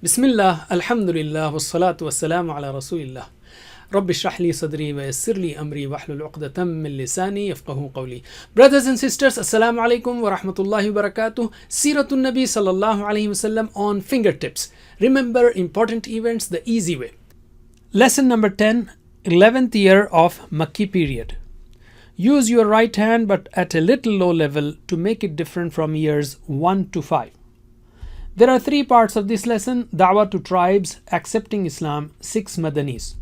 Bismillah, alhamdulillah, wassalatu wassalamu ala rasulillah. Rabbi shrah li sadri wa yassir li amri wahlul 'uqdatam min lisani yafqahu qawli. Brothers and sisters, assalamu alaikum wa rahmatullahi wa barakatuh. Siratun Nabi sallallahu alayhi wasallam on fingertips. Remember important events the easy way. Lesson number 10, 11th year of Makki period. Use your right hand but at a little low level to make it different from years 1 to 5. There are 3 parts of this lesson: Da'wah to tribes, accepting Islam, 6 Madanis.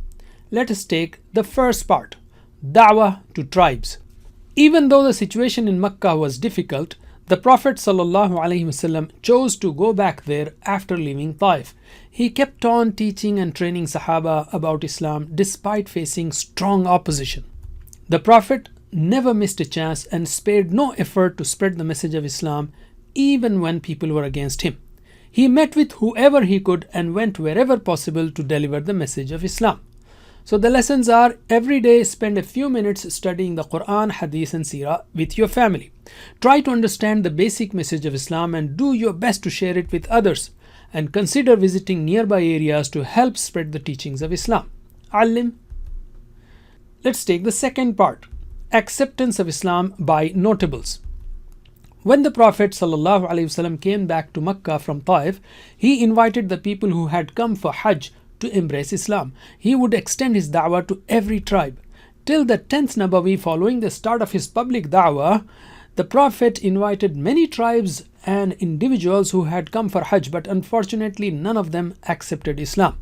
Let us take the first part, Da'wah to tribes. Even though the situation in Makkah was difficult, the Prophet ﷺ chose to go back there after leaving Taif. He kept on teaching and training Sahaba about Islam despite facing strong opposition. The Prophet never missed a chance and spared no effort to spread the message of Islam even when people were against him. He met with whoever he could and went wherever possible to deliver the message of Islam. So the lessons are: every day spend a few minutes studying the Quran, Hadith and Seerah with your family. Try to understand the basic message of Islam and do your best to share it with others. And consider visiting nearby areas to help spread the teachings of Islam. Alim. Let's take the second part, acceptance of Islam by notables. When the Prophet ﷺ came back to Makkah from Taif, he invited the people who had come for Hajj to embrace Islam. He would extend his da'wah to every tribe. Till the 10th Nabawi, following the start of his public da'wah, the Prophet invited many tribes and individuals who had come for Hajj, but unfortunately none of them accepted Islam.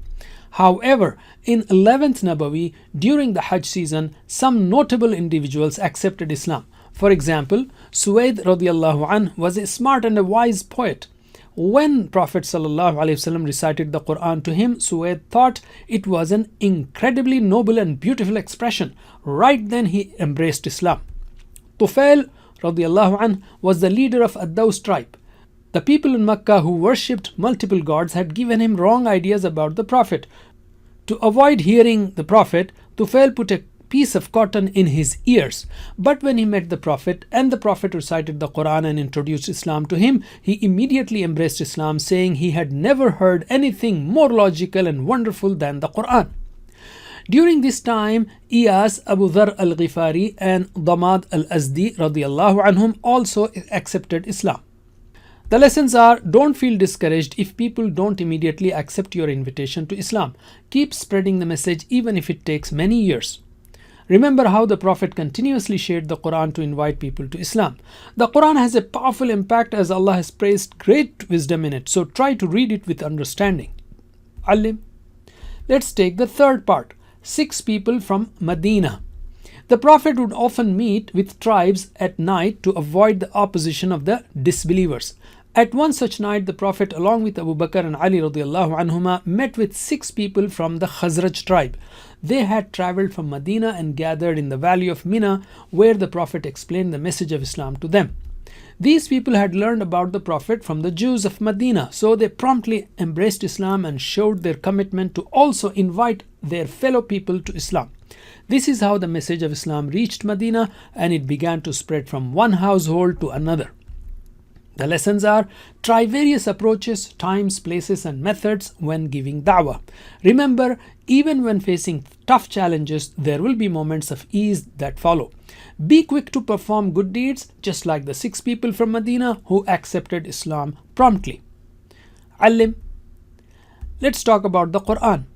However, in 11th Nabawi, during the Hajj season, some notable individuals accepted Islam. For example, Suwaid radiallahu anh was a smart and a wise poet. When Prophet ﷺ recited the Quran to him, Suwaid thought it was an incredibly noble and beautiful expression. Right then he embraced Islam. 𝐒𝐞𝐞𝐫𝐚𝐿 radiallahu anh was the leader of Ad-Daws tribe. The people in Makkah who worshipped multiple gods had given him wrong ideas about the Prophet. To avoid hearing the Prophet, 𝐒𝐞𝐞𝐫 put a piece of cotton in his ears. But when he met the Prophet and the Prophet recited the Quran and introduced Islam to him, he immediately embraced Islam, saying he had never heard anything more logical and wonderful than the Quran. During this time, Iyas, Abu Dharr al-Ghifari and Damad al-Azdi radiallahu anhum also accepted Islam. The lessons are: don't feel discouraged if people don't immediately accept your invitation to Islam. Keep spreading the message even if it takes many years. Remember how the Prophet continuously shared the Quran to invite people to Islam. The Quran has a powerful impact as Allah has placed great wisdom in it, so try to read it with understanding. Alim. Let's take the third part, 6 people from Medina. The Prophet would often meet with tribes at night to avoid the opposition of the disbelievers. At one such night, the Prophet, along with Abu Bakr and Ali radiallahu anhuma, met with 6 people from the Khazraj tribe. They had traveled from Medina and gathered in the valley of Mina, where the Prophet explained the message of Islam to them. These people had learned about the Prophet from the Jews of Medina, so they promptly embraced Islam and showed their commitment to also invite their fellow people to Islam. This is how the message of Islam reached Medina, and it began to spread from one household to another. The lessons are: try various approaches, times, places and methods when giving da'wah. Remember, even when facing tough challenges, there will be moments of ease that follow. Be quick to perform good deeds, just like the 6 people from Medina who accepted Islam promptly. Alim. Let's talk about the Quran.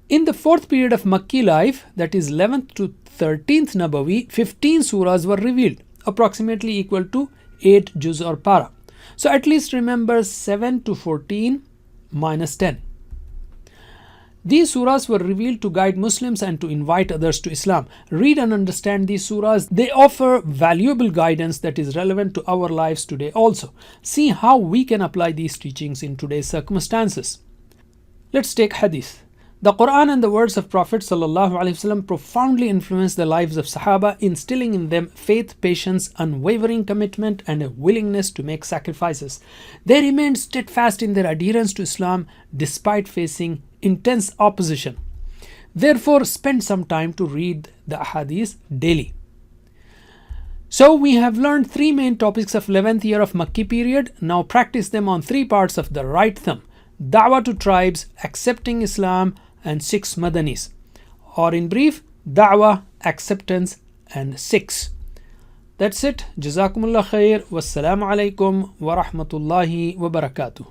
In the 4th period of Makki life, that is 11th to 13th Nabawi, 15 surahs were revealed, approximately equal to 8 juz or para. So at least remember 7 to 14 minus 10. These surahs were revealed to guide Muslims and to invite others to Islam. Read and understand these surahs. They offer valuable guidance that is relevant to our lives today also. See how we can apply these teachings in today's circumstances. Let's take Hadith. The Quran and the words of Prophet ﷺ profoundly influenced the lives of Sahaba, instilling in them faith, patience, unwavering commitment, and a willingness to make sacrifices. They remained steadfast in their adherence to Islam despite facing intense opposition. Therefore, spend some time to read the Ahadith daily. So we have learned 3 main topics of 11th year of Makki period. Now practice them on 3 parts of the right thumb. Da'wah to tribes accepting Islam, and 6 Madanis, or in brief, Da'wah, acceptance, and 6. That's it. Jazakumullah khair. Wassalamu alaikum wa rahmatullahi wa barakatuh.